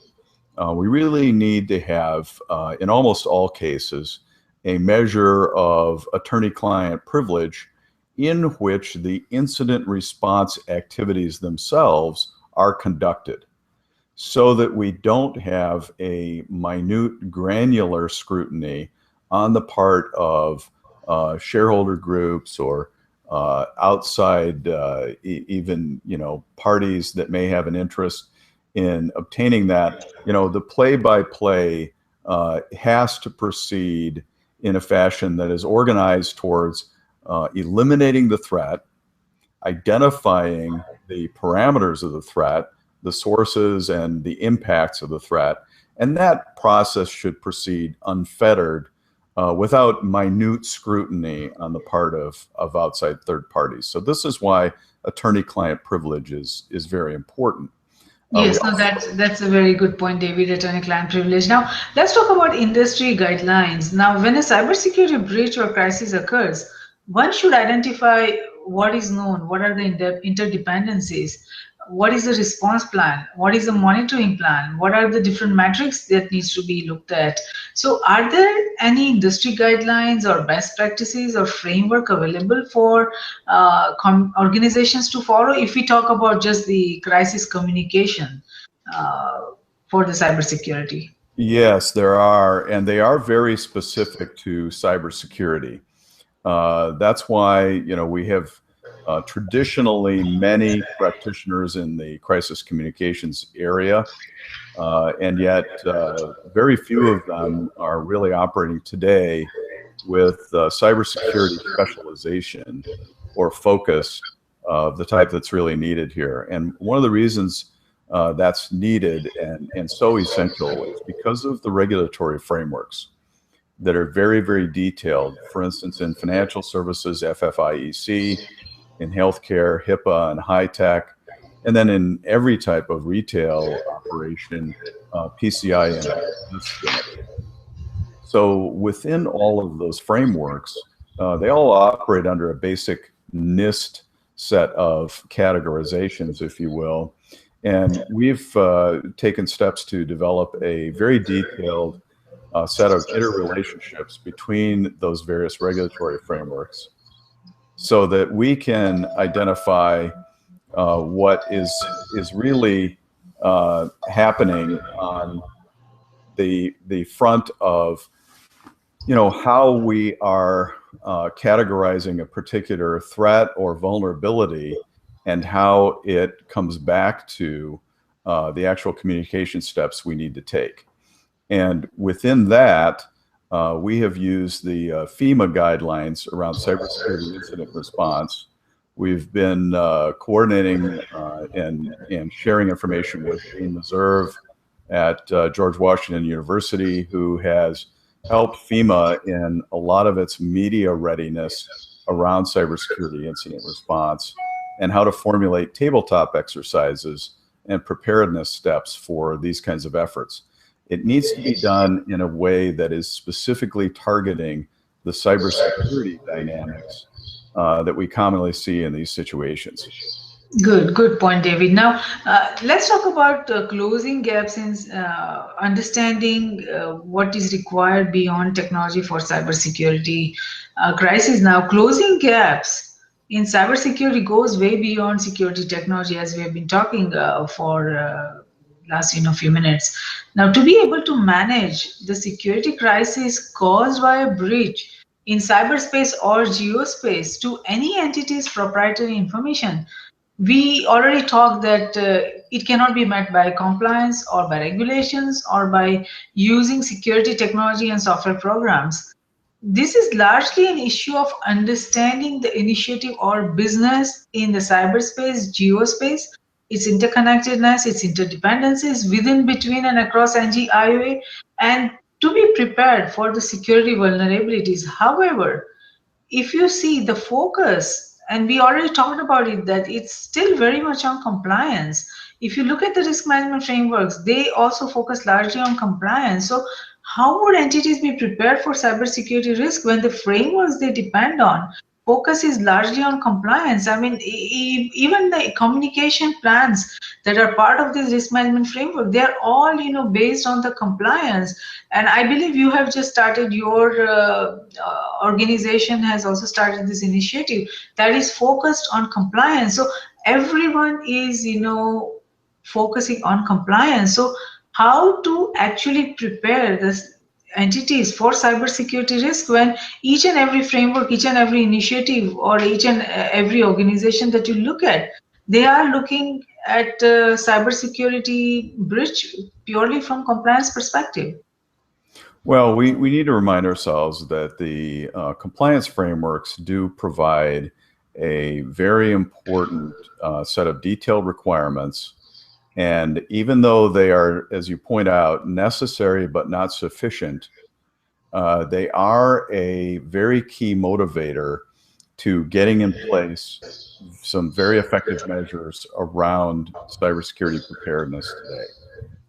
we really need to have, in almost all cases, a measure of attorney-client privilege in which the incident response activities themselves are conducted, so that we don't have a minute, granular scrutiny on the part of shareholder groups or outside even parties that may have an interest in obtaining that. The play-by-play has to proceed in a fashion that is organized towards eliminating the threat identifying the parameters of the threat, the sources and the impacts of the threat. And that process should proceed unfettered without minute scrutiny on the part of outside third parties. So this is why attorney-client privilege is very important. Yes, no, that's a very good point, David, attorney-client privilege. Now, let's talk about industry guidelines. Now, when a cybersecurity breach or crisis occurs, one should identify what is known, what are the interdependencies, what is the response plan, what is the monitoring plan, what are the different metrics that needs to be looked at. So are there any industry guidelines or best practices or framework available for organizations to follow if we talk about just the crisis communication uh, for the cybersecurity? Yes, there are, and they are very specific to cybersecurity. That's why we have traditionally many practitioners in the crisis communications area, and yet very few of them are really operating today with cybersecurity specialization or focus of the type that's really needed here. And one of the reasons that's needed and so essential is because of the regulatory frameworks that are very, very detailed. For instance, in financial services, FFIEC, in healthcare, HIPAA and high tech, and then in every type of retail operation, PCI and so within all of those frameworks, they all operate under a basic NIST set of categorizations, if you will. And we've taken steps to develop a very detailed set of interrelationships between those various regulatory frameworks so that we can identify what is really happening on the front of how we are categorizing a particular threat or vulnerability and how it comes back to the actual communication steps we need to take. And within that, we have used the FEMA guidelines around cybersecurity incident response. We've been coordinating and sharing information with Dean Meserve at George Washington University, who has helped FEMA in a lot of its media readiness around cybersecurity incident response and how to formulate tabletop exercises and preparedness steps for these kinds of efforts. It needs to be done in a way that is specifically targeting the cybersecurity dynamics that we commonly see in these situations. Good point, David. Now, let's talk about closing gaps in understanding what is required beyond technology for cybersecurity crisis. Now, closing gaps in cybersecurity goes way beyond security technology, as we have been talking for last few minutes. Now, to be able to manage the security crisis caused by a breach in cyberspace or geospace to any entity's proprietary information, we already talked that it cannot be met by compliance or by regulations or by using security technology and software programs. This is largely an issue of understanding the initiative or business in the cyberspace, geospace, its interconnectedness, its interdependencies within, between, and across NG-IOA, and to be prepared for the security vulnerabilities. However, if you see the focus, and we already talked about it, that it's still very much on compliance. If you look at the risk management frameworks, they also focus largely on compliance. So how would entities be prepared for cybersecurity risk when the frameworks they depend on focus is largely on compliance? I mean, even the communication plans that are part of this risk management framework, they are all based on the compliance. And I believe you have just started your organization has also started this initiative that is focused on compliance. So everyone is focusing on compliance. So how to actually prepare this entities for cybersecurity risk when each and every framework, each and every initiative, or each and every organization that you look at, they are looking at cybersecurity breach purely from compliance perspective? Well, we need to remind ourselves that the compliance frameworks do provide a very important set of detailed requirements. And even though they are, as you point out, necessary but not sufficient, they are a very key motivator to getting in place some very effective measures around cybersecurity preparedness today.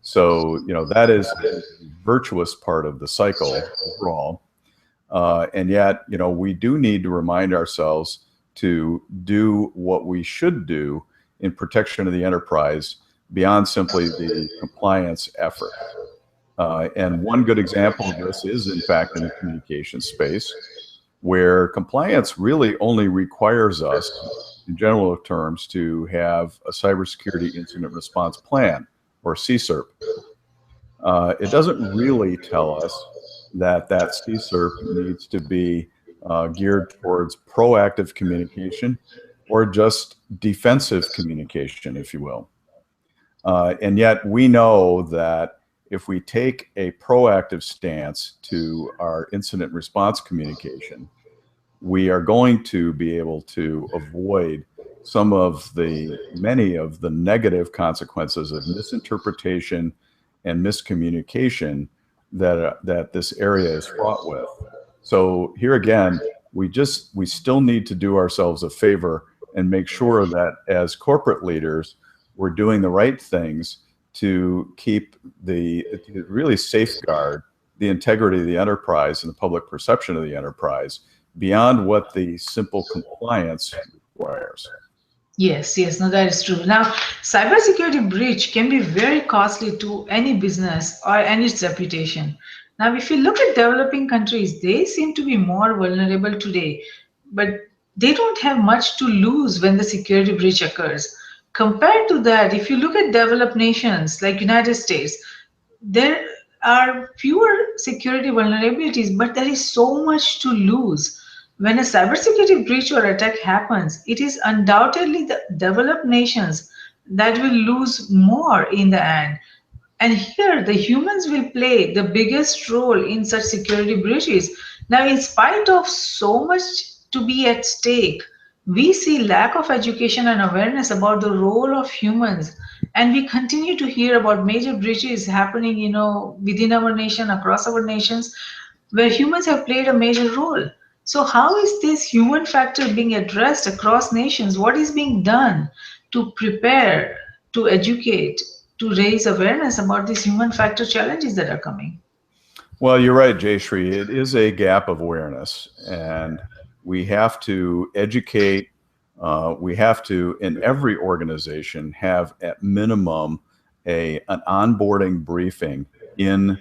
So, that is a virtuous part of the cycle overall. And yet, we do need to remind ourselves to do what we should do in protection of the enterprise beyond simply the compliance effort. And one good example of this is, in fact, in the communication space, where compliance really only requires us, in general terms, to have a cybersecurity incident response plan, or CSIRP. It doesn't really tell us that CSIRP needs to be geared towards proactive communication or just defensive communication, if you will. And yet we know that if we take a proactive stance to our incident response communication, we are going to be able to avoid many of the negative consequences of misinterpretation and miscommunication that this area is fraught with. So here again, we still need to do ourselves a favor and make sure that as corporate leaders, we're doing the right things to really safeguard the integrity of the enterprise and the public perception of the enterprise beyond what the simple compliance requires. Yes, no, that is true. Now, cybersecurity breach can be very costly to any business and its reputation. Now, if you look at developing countries, they seem to be more vulnerable today, but they don't have much to lose when the security breach occurs. Compared to that, if you look at developed nations like United States, there are fewer security vulnerabilities, but there is so much to lose. When a cybersecurity breach or attack happens, it is undoubtedly the developed nations that will lose more in the end. And here, the humans will play the biggest role in such security breaches. Now, in spite of so much to be at stake, we see lack of education and awareness about the role of humans. And we continue to hear about major breaches happening, within our nation, across our nations, where humans have played a major role. So how is this human factor being addressed across nations? What is being done to prepare, to educate, to raise awareness about these human factor challenges that are coming? Well, you're right, Jayshree. It is a gap of awareness, and we have to educate. We have to, in every organization, have at minimum an onboarding briefing in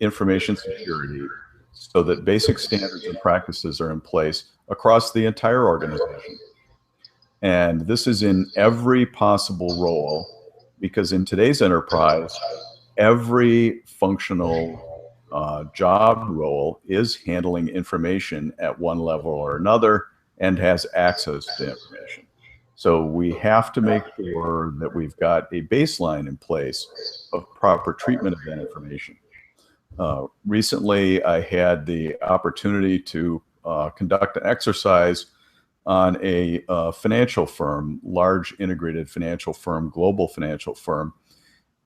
information security, so that basic standards and practices are in place across the entire organization. And this is in every possible role, because in today's enterprise, every functional job role is handling information at one level or another and has access to information. So we have to make sure that we've got a baseline in place of proper treatment of that information. Recently, I had the opportunity to conduct an exercise on a financial firm, large integrated financial firm, global financial firm.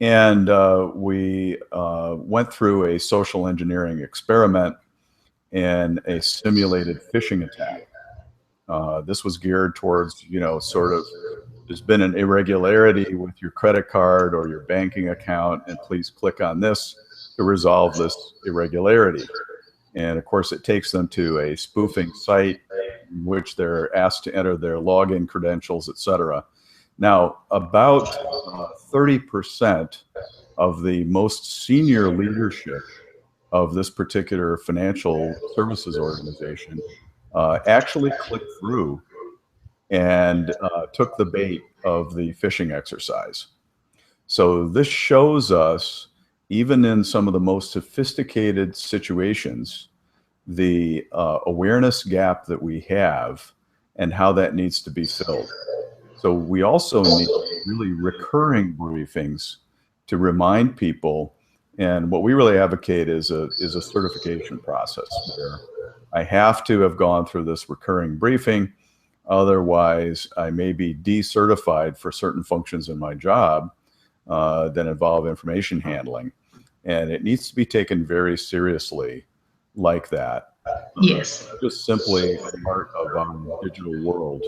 And we went through a social engineering experiment and a simulated phishing attack. This was geared towards, there's been an irregularity with your credit card or your banking account, and please click on this to resolve this irregularity. And of course, it takes them to a spoofing site in which they're asked to enter their login credentials, etc. Now, about 30% of the most senior leadership of this particular financial services organization actually clicked through and took the bait of the phishing exercise. So this shows us, even in some of the most sophisticated situations, the awareness gap that we have and how that needs to be filled. So we also need really recurring briefings to remind people. And what we really advocate is a certification process where I have to have gone through this recurring briefing. Otherwise, I may be decertified for certain functions in my job that involve information handling. And it needs to be taken very seriously like that. Yes. Just simply a part of our digital world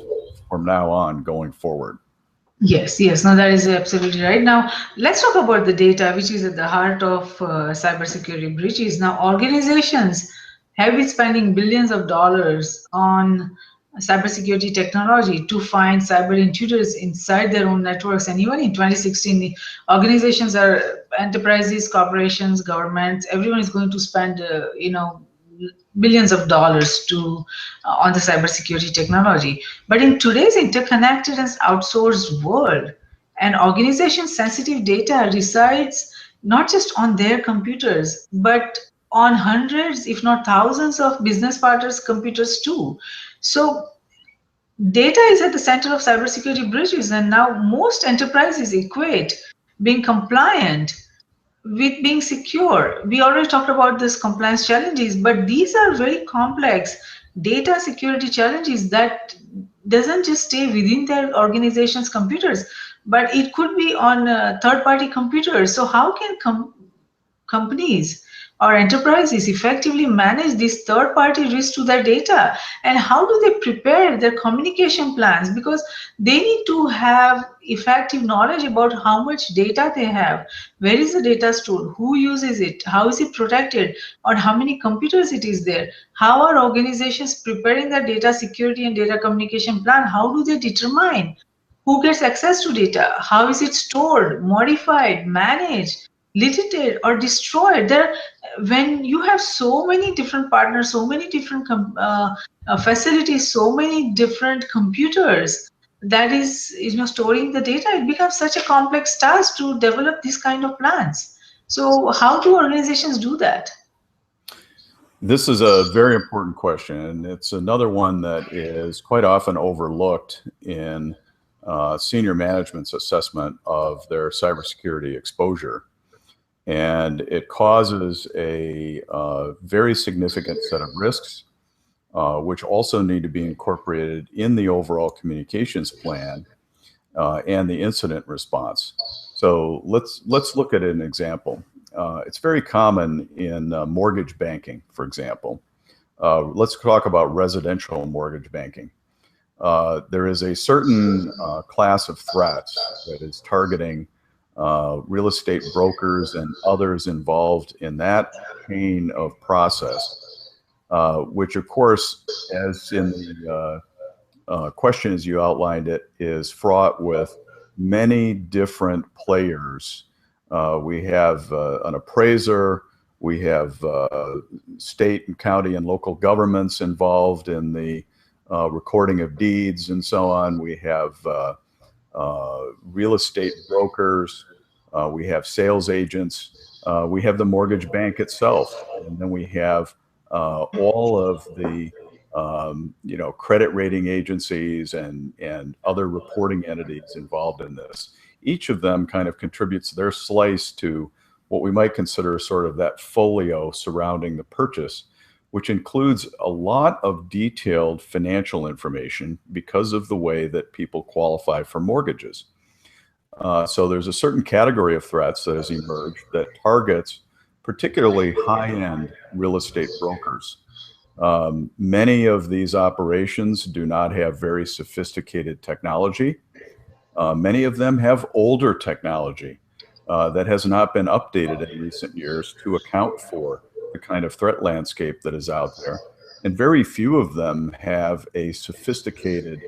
from now on going forward. Yes, yes, no, that is absolutely right. Now, let's talk about the data, which is at the heart of cybersecurity breaches. Now, organizations have been spending billions of dollars on cybersecurity technology to find cyber intruders inside their own networks. And even in 2016, the organizations are enterprises, corporations, governments, everyone is going to spend, billions of dollars to on the cybersecurity technology. But in today's interconnected and outsourced world, an organization's sensitive data resides not just on their computers, but on hundreds, if not thousands, of business partners' computers too. So data is at the center of cybersecurity breaches, and now most enterprises equate being compliant with being secure. We already talked about this compliance challenges, but these are very complex data security challenges that doesn't just stay within their organization's computers, but it could be on third-party computers. So how can companies or enterprises effectively manage this third party risk to their data, and how do they prepare their communication plans, because they need to have effective knowledge about how much data they have, where is the data stored, who uses it, how is it protected, on how many computers it is there, how are organizations preparing their data security and data communication plan, how do they determine who gets access to data, how is it stored, modified, managed, deleted or destroyed. There, when you have so many different partners, so many different facilities, so many different computers that is storing the data, it becomes such a complex task to develop these kind of plans. So how do organizations do that? This is a very important question, and it's another one that is quite often overlooked in senior management's assessment of their cybersecurity exposure. And it causes a very significant set of risks, which also need to be incorporated in the overall communications plan and the incident response. So let's look at an example. It's very common in mortgage banking, for example. Let's talk about residential mortgage banking. There is a certain class of threats that is targeting real estate brokers and others involved in that chain of process, which of course, as in the question as you outlined it, is fraught with many different players. We have an appraiser, we have state and county and local governments involved in the recording of deeds and so on. We have real estate brokers, we have sales agents, we have the mortgage bank itself, and then we have all of the credit rating agencies and other reporting entities involved in this. Each of them kind of contributes their slice to what we might consider sort of that folio surrounding the purchase, which includes a lot of detailed financial information because of the way that people qualify for mortgages. So there's a certain category of threats that has emerged that targets particularly high-end real estate brokers. Many of these operations do not have very sophisticated technology. Many of them have older technology that has not been updated in recent years to account for the kind of threat landscape that is out there. And very few of them have a sophisticated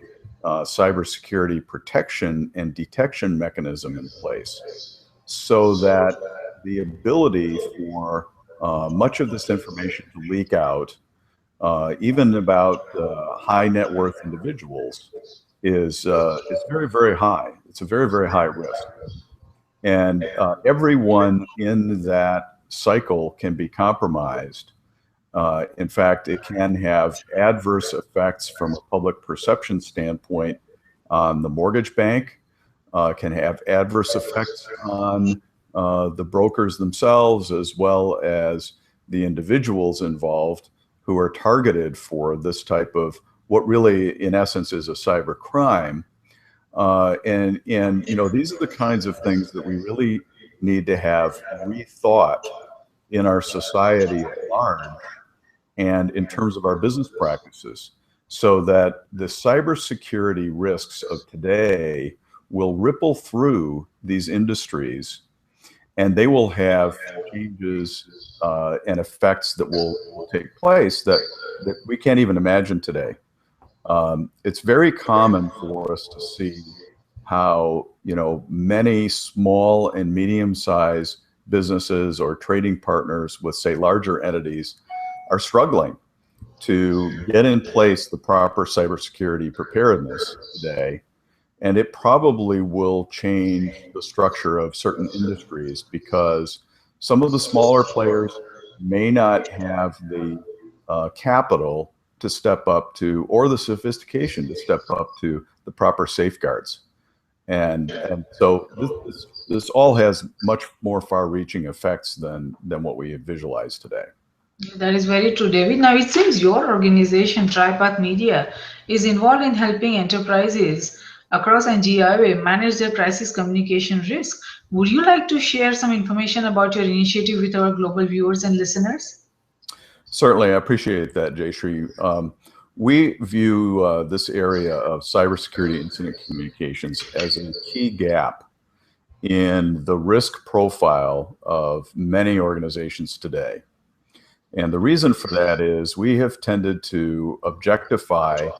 cybersecurity protection and detection mechanism in place, so that the ability for much of this information to leak out, even about high net worth individuals, is very, very high. It's a very, very high risk. And everyone in that cycle can be compromised. In fact, it can have adverse effects from a public perception standpoint on the mortgage bank, can have adverse effects on the brokers themselves, as well as the individuals involved who are targeted for this type of what really, in essence, is a cyber crime. And these are the kinds of things that we really need to have rethought in our society at large and in terms of our business practices, so that the cybersecurity risks of today will ripple through these industries, and they will have changes and effects that will take place that we can't even imagine today. It's very common for us to see how many small and medium-sized businesses or trading partners with, say, larger entities are struggling to get in place the proper cybersecurity preparedness today. And it probably will change the structure of certain industries, because some of the smaller players may not have the capital to step up to, or the sophistication to step up to, the proper safeguards. And so this all has much more far-reaching effects than what we visualize today. That is very true, David. Now, it seems your organization, Tripath Media, is involved in helping enterprises across NGIOA manage their crisis communication risk. Would you like to share some information about your initiative with our global viewers and listeners? Certainly, I appreciate that, Jayshree. We view this area of cybersecurity incident communications as a key gap in the risk profile of many organizations today. And the reason for that is we have tended to objectify,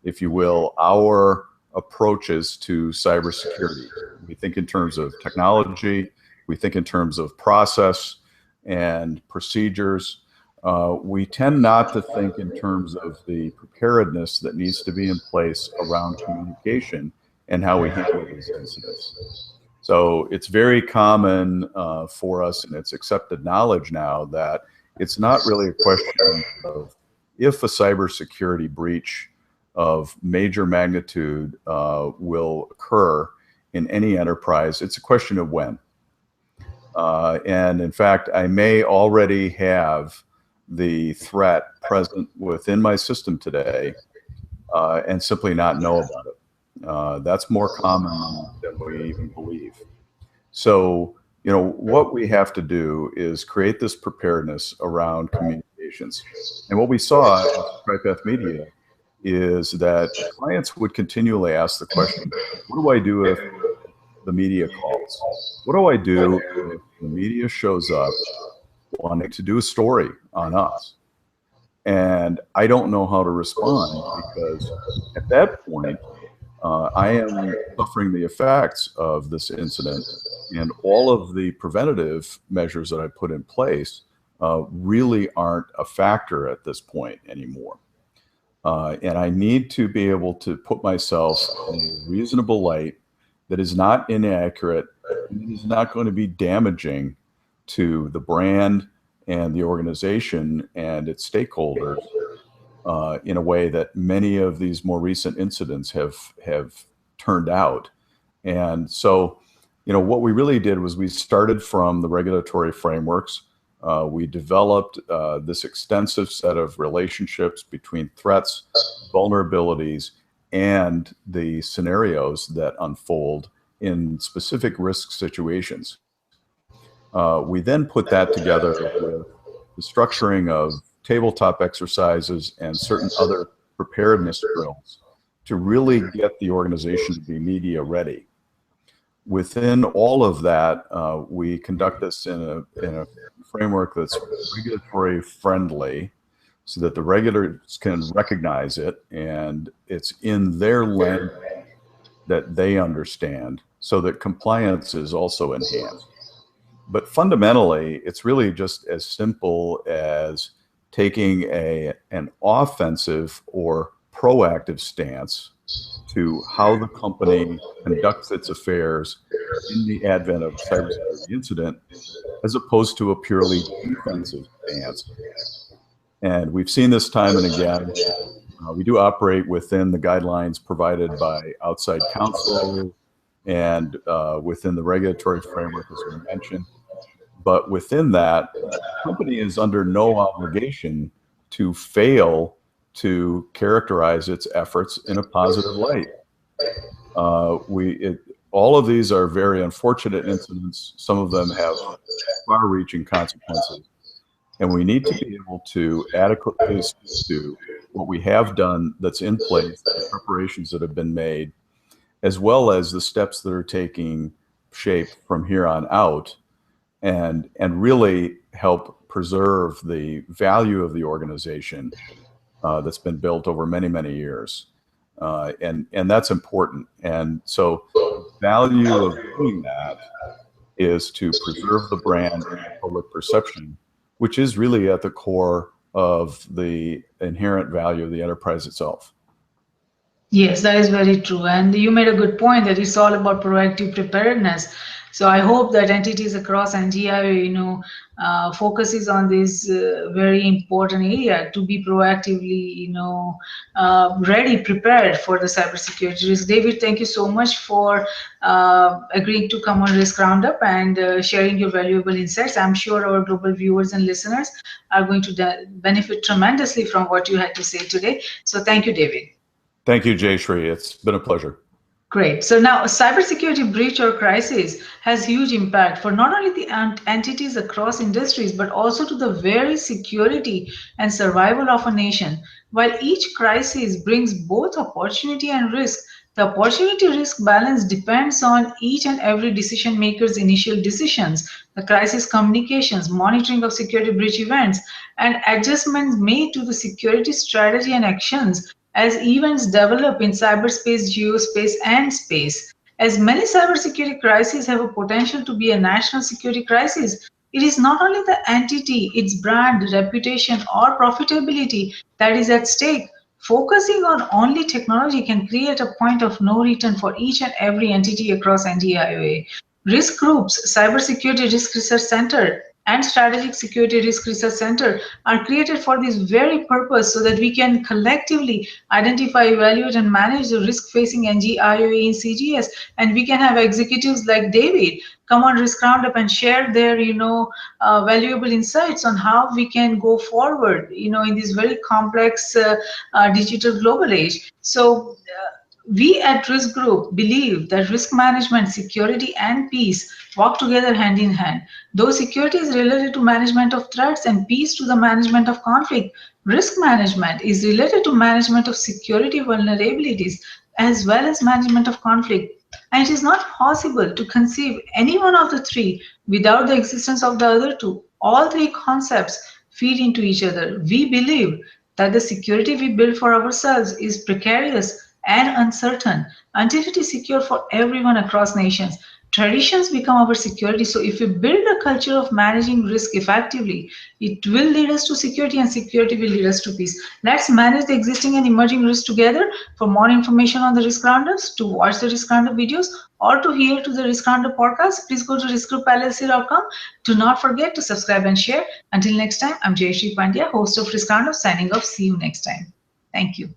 if you will, our approaches to cybersecurity. We think in terms of technology, we think in terms of process and procedures. We tend not to think in terms of the preparedness that needs to be in place around communication and how we handle these incidents. So it's very common for us, and it's accepted knowledge now, that it's not really a question of if a cybersecurity breach of major magnitude will occur in any enterprise. It's a question of when. And in fact, I may already have the threat present within my system today and simply not know about it. That's more common than we even believe. So, what we have to do is create this preparedness around communications. And what we saw at Tripath Media is that clients would continually ask the question, what do I do if the media calls? What do I do if the media shows up wanting to do a story on us? And I don't know how to respond, because at that point, I am suffering the effects of this incident, and all of the preventative measures that I put in place really aren't a factor at this point anymore. And I need to be able to put myself in a reasonable light that is not inaccurate and is not going to be damaging to the brand and the organization and its stakeholders in a way that many of these more recent incidents have turned out. And so, what we really did was we started from the regulatory frameworks. We developed this extensive set of relationships between threats, vulnerabilities, and the scenarios that unfold in specific risk situations. We then put that together with the structuring of tabletop exercises and certain other preparedness drills to really get the organization to be media ready. Within all of that, we conduct this in a framework that's regulatory friendly, so that the regulators can recognize it and it's in their language that they understand, so that compliance is also enhanced. But fundamentally, it's really just as simple as taking an offensive or proactive stance to how the company conducts its affairs in the advent of a cybersecurity incident, as opposed to a purely defensive stance. And we've seen this time and again. We do operate within the guidelines provided by outside counsel and within the regulatory framework, as we mentioned. But within that, the company is under no obligation to fail to characterize its efforts in a positive light. All of these are very unfortunate incidents. Some of them have far-reaching consequences. And we need to be able to adequately speak to what we have done that's in place, the preparations that have been made, as well as the steps that are taking shape from here on out, and really help preserve the value of the organization that's been built over many, many years. And that's important. And so the value of doing that is to preserve the brand and the public perception, which is really at the core of the inherent value of the enterprise itself. Yes, that is very true. And you made a good point that it's all about proactive preparedness. So I hope that entities across NGIO, focuses on this very important area to be proactively, ready, prepared for the cybersecurity risk. David, thank you so much for agreeing to come on Risk Roundup and sharing your valuable insights. I'm sure our global viewers and listeners are going to benefit tremendously from what you had to say today. So thank you, David. Thank you, Jayshree. It's been a pleasure. Great. So now a cybersecurity breach or crisis has huge impact for not only the entities across industries, but also to the very security and survival of a nation. While each crisis brings both opportunity and risk, the opportunity risk balance depends on each and every decision maker's initial decisions, the crisis communications, monitoring of security breach events, and adjustments made to the security strategy and actions as events develop in cyberspace, geospace, and space. As many cybersecurity crises have a potential to be a national security crisis, it is not only the entity, its brand, reputation, or profitability that is at stake. Focusing on only technology can create a point of no return for each and every entity across NGIOA. Risk groups, Cybersecurity Risk Research Center, and Strategic Security Risk Research Center are created for this very purpose so that we can collectively identify, evaluate, and manage the risk facing NGIOA in CGS. And we can have executives like David come on Risk Roundup and share their, valuable insights on how we can go forward, in this very complex digital global age. So we at Risk Group believe that risk management, security, and peace walk together hand in hand. Though security is related to management of threats and peace to the management of conflict, risk management is related to management of security vulnerabilities as well as management of conflict. And it is not possible to conceive any one of the three without the existence of the other two. All three concepts feed into each other. We believe that the security we build for ourselves is precarious and uncertain until it is secure for everyone across nations. Traditions become our security. So if we build a culture of managing risk effectively, it will lead us to security, and security will lead us to peace. Let's manage the existing and emerging risks together. For more information on the Risk Roundups, to watch the Risk Roundup videos, or to hear to the Risk Roundup podcast, please go to riskgroupllc.com. Do not forget to subscribe and share. Until next time, I'm Jayshree Pandya, host of Risk Roundup, signing off. See you next time. Thank you.